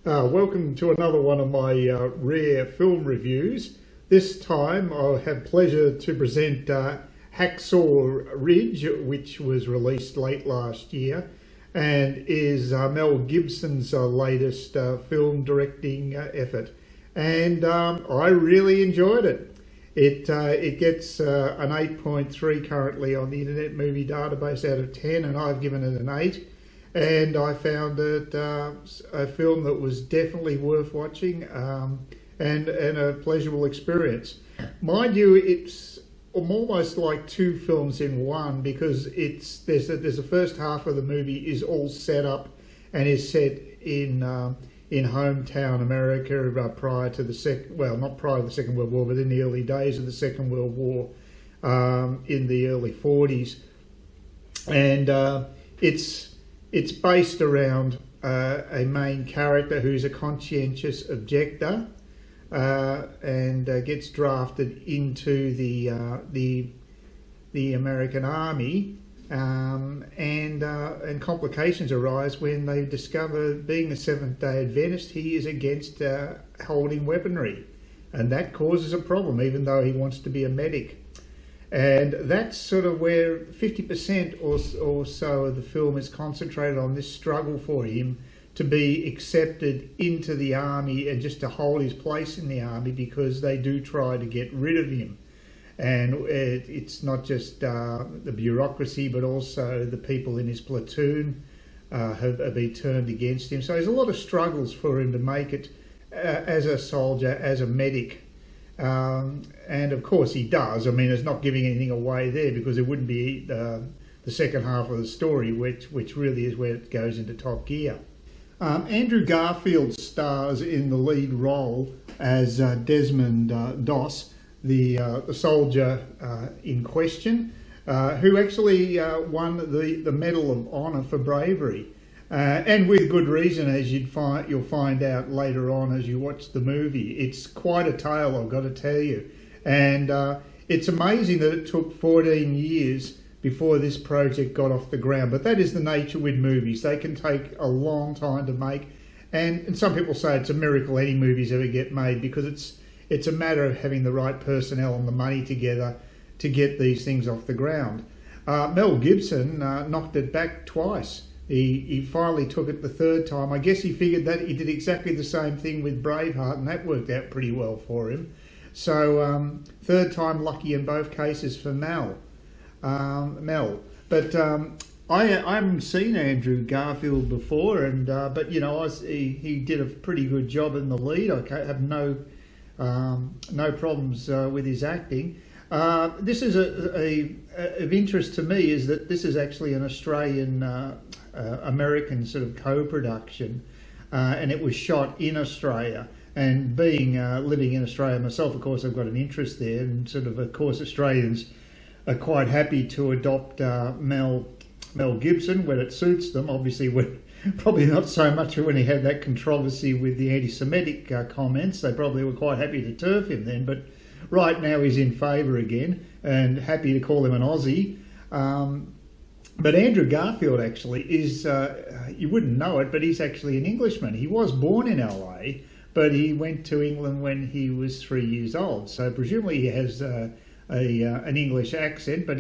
Welcome to another one of my rare film reviews. This time I have pleasure to present Hacksaw Ridge, which was released late last year and is Mel Gibson's latest film directing effort. And I really enjoyed it. It gets an 8.3 currently on the Internet Movie Database out of 10, and I've given it an 8. And I found it a film that was definitely worth watching and a pleasurable experience. Mind you, it's almost like two films in one, because there's the first half of the movie is all set up and is set in hometown America prior to not prior to the Second World War, but in the early days of the Second World War, in the early 40s, and it's based around a main character who's a conscientious objector and gets drafted into the American Army, and complications arise when they discover, being a Seventh-day Adventist, he is against holding weaponry, and that causes a problem, even though he wants to be a medic. And that's sort of where 50% or so of the film is concentrated on this struggle for him to be accepted into the army and just to hold his place in the army, because they do try to get rid of him. And it's not just the bureaucracy, but also the people in his platoon have been turned against him. So there's a lot of struggles for him to make it as a soldier, as a medic. And of course he does. I mean, it's not giving anything away there, because it wouldn't be the second half of the story, which really is where it goes into top gear. Andrew Garfield stars in the lead role as Desmond Doss, the soldier in question, who actually won the Medal of Honor for bravery. And with good reason, as you'll find out later on as you watch the movie. It's quite a tale, I've got to tell you. And it's amazing that it took 14 years before this project got off the ground. But that is the nature with movies. They can take a long time to make. And some people say it's a miracle any movies ever get made, because it's a matter of having the right personnel and the money together to get these things off the ground. Mel Gibson knocked it back twice. He finally took it the third time. I guess he figured that he did exactly the same thing with Braveheart, and that worked out pretty well for him. So third time lucky in both cases for Mel. But I haven't seen Andrew Garfield before, and but you know, he did a pretty good job in the lead. I have no problems with his acting. This is of interest to me, is that this is actually an Australian American sort of co-production, and it was shot in Australia. And being living in Australia myself, of course, I've got an interest there, and of course, Australians are quite happy to adopt Mel Gibson when it suits them. Obviously, probably not so much when he had that controversy with the anti-Semitic comments. They probably were quite happy to turf him then, but right now he's in favour again and happy to call him an Aussie. But Andrew Garfield actually is, you wouldn't know it, but he's actually an Englishman. He was born in LA, but he went to England when he was 3 years old. So presumably he has an English accent, but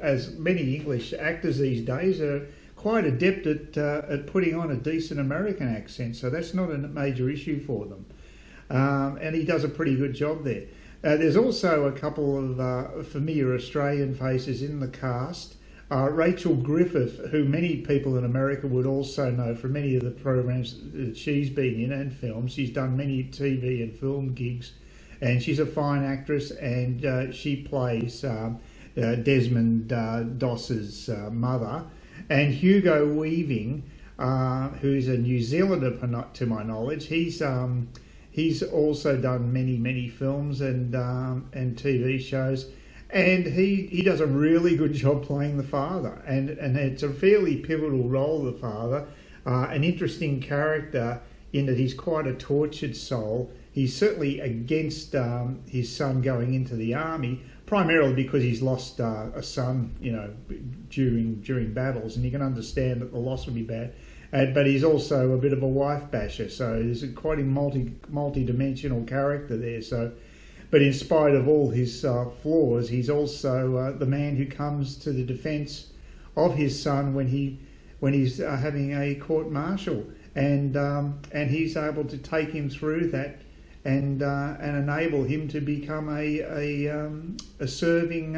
as many English actors these days are quite adept at putting on a decent American accent. So that's not a major issue for them. And he does a pretty good job there. There's also a couple of familiar Australian faces in the cast. Rachel Griffith, who many people in America would also know from many of the programs that she's been in and films. She's done many TV and film gigs, and she's a fine actress, and she plays Desmond Doss's mother. And Hugo Weaving, who's a New Zealander to my knowledge, he's also done many films and TV shows. And he does a really good job playing the father, and it's a fairly pivotal role, the father, an interesting character in that he's quite a tortured soul. He's certainly against his son going into the army, primarily because he's lost a son, you know, during battles, and you can understand that the loss would be bad. But he's also a bit of a wife basher, so there's quite a multi-dimensional character there. So, but in spite of all his flaws, he's also the man who comes to the defence of his son when he's having a court martial, and he's able to take him through that and enable him to become a serving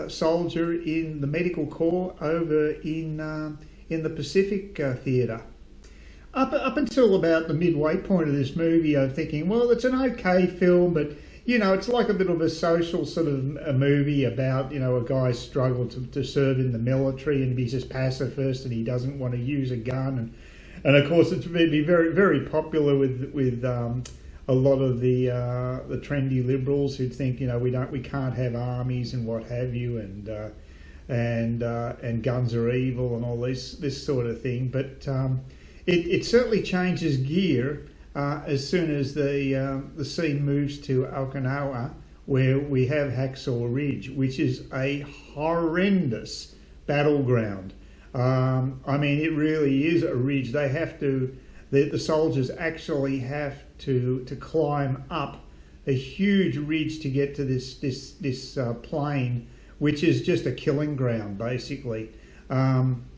soldier in the medical corps over in the Pacific theatre. Up until about the midway point of this movie, I'm thinking, well, it's an okay film, but you know, it's like a bit of a social sort of a movie about, you know, a guy's struggle to serve in the military, and he's just pacifist and he doesn't want to use a gun, and of course it's be very, very popular with a lot of the trendy liberals who think, you know, we can't have armies and what have you, and guns are evil and all this sort of thing. But it certainly changes gear as soon as the scene moves to Okinawa, where we have Hacksaw Ridge, which is a horrendous battleground. I mean, it really is a ridge. They have to, the soldiers actually have to climb up a huge ridge to get to this plain, which is just a killing ground, basically.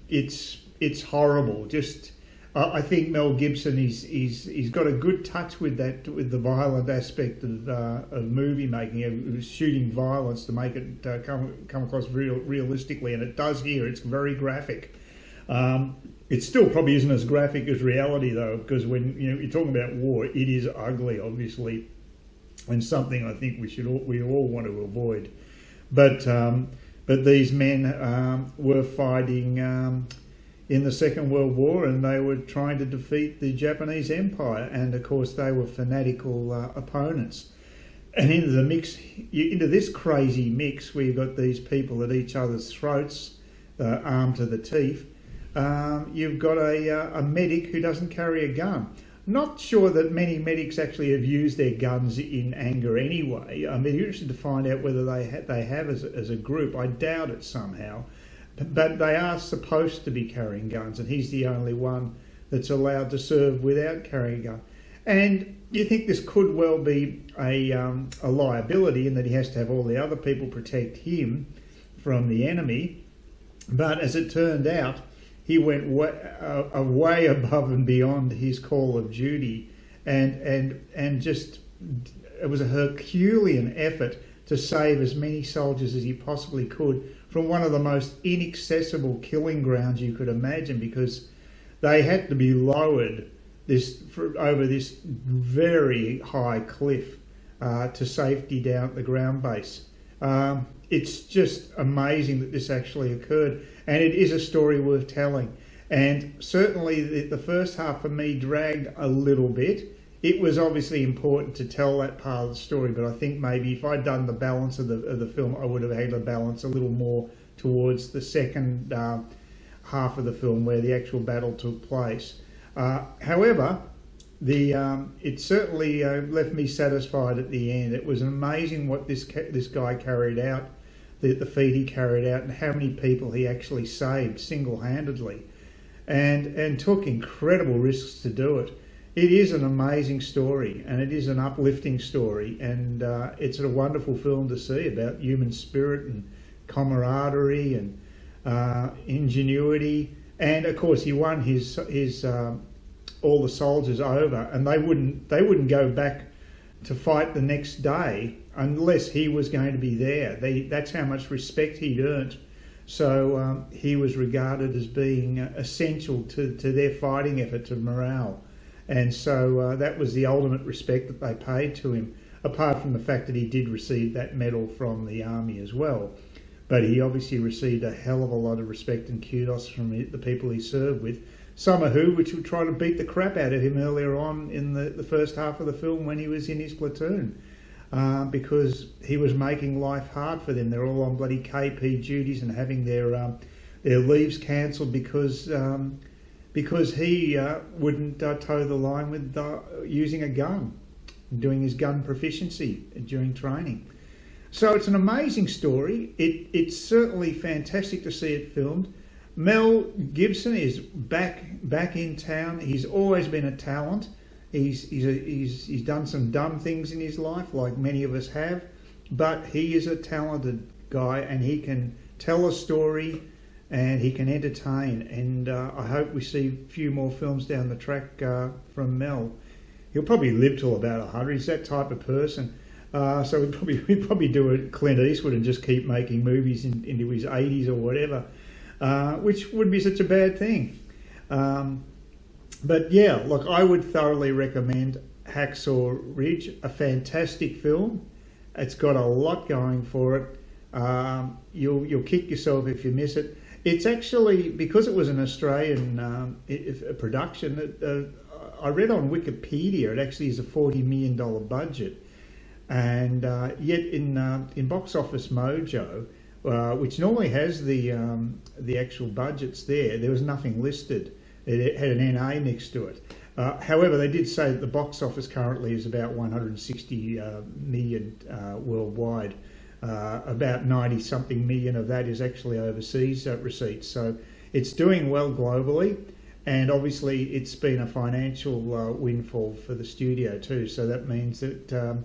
It's horrible. Just I think Mel Gibson he's got a good touch with that, with the violent aspect of movie making, of shooting violence to make it come across realistically, and it does here. It's very graphic. It still probably isn't as graphic as reality though, because when you're talking about war, it is ugly, obviously, and something I think we all want to avoid. But these men were fighting in the Second World War, and they were trying to defeat the Japanese Empire, and of course they were fanatical opponents. And into the mix, into this crazy mix where you've got these people at each other's throats, armed to the teeth, you've got a medic who doesn't carry a gun. Not sure that many medics actually have used their guns in anger anyway. I'm interested to find out whether they have as a group. I doubt it somehow. But they are supposed to be carrying guns, and he's the only one that's allowed to serve without carrying a gun. And you think this could well be a liability in that he has to have all the other people protect him from the enemy. But as it turned out, he went way above and beyond his call of duty, and just it was a Herculean effort to save as many soldiers as he possibly could from one of the most inaccessible killing grounds you could imagine, because they had to be lowered over this very high cliff to safety down at the ground base. It's just amazing that this actually occurred, and it is a story worth telling. And certainly the first half for me dragged a little bit. It was obviously important to tell that part of the story, but I think maybe if I'd done the balance of the film, I would have had a balance a little more towards the second half of the film where the actual battle took place. However, it certainly left me satisfied at the end. It was amazing what this guy carried out, the feat he carried out, and how many people he actually saved single-handedly, and took incredible risks to do it. It is an amazing story, and it is an uplifting story, and it's a wonderful film to see about human spirit and camaraderie and ingenuity. And of course, he won his all the soldiers over, and they wouldn't go back to fight the next day unless he was going to be there. That's how much respect he'd earned. So he was regarded as being essential to their fighting effort, to morale. And so that was the ultimate respect that they paid to him, apart from the fact that he did receive that medal from the army as well. But he obviously received a hell of a lot of respect and kudos from the people he served with, some of which would try to beat the crap out of him earlier on in the first half of the film when he was in his platoon, because he was making life hard for them. They're all on bloody KP duties and having their leaves cancelled because he wouldn't toe the line with using a gun, doing his gun proficiency during training. So it's an amazing story. It's certainly fantastic to see it filmed. Mel Gibson is back in town. He's always been a talent. He's done some dumb things in his life, like many of us have, but he is a talented guy, and he can tell a story, and he can entertain. And I hope we see a few more films down the track from Mel. He'll probably live till about 100. He's that type of person. So we'd probably do a Clint Eastwood and just keep making movies into his 80s or whatever, which would be such a bad thing. But yeah, look, I would thoroughly recommend Hacksaw Ridge, a fantastic film. It's got a lot going for it. You'll kick yourself if you miss it. It's actually, because it was an Australian production, I read on Wikipedia it actually is a $40 million budget. And yet in Box Office Mojo, which normally has the actual budgets there was nothing listed. It had an NA next to it. However, they did say that the box office currently is about 160 million worldwide. About 90 something million of that is actually overseas receipts. So it's doing well globally, and obviously it's been a financial windfall for the studio too. So that means that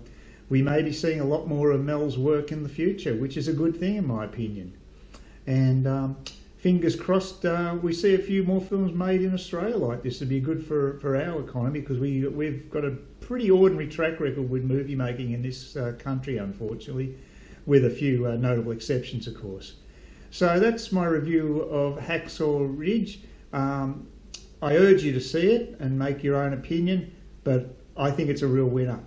we may be seeing a lot more of Mel's work in the future, which is a good thing in my opinion. And fingers crossed we see a few more films made in Australia like this. It'd be good for our economy, because we've got a pretty ordinary track record with movie making in this country, unfortunately, with a few notable exceptions, of course. So that's my review of Hacksaw Ridge. I urge you to see it and make your own opinion, but I think it's a real winner.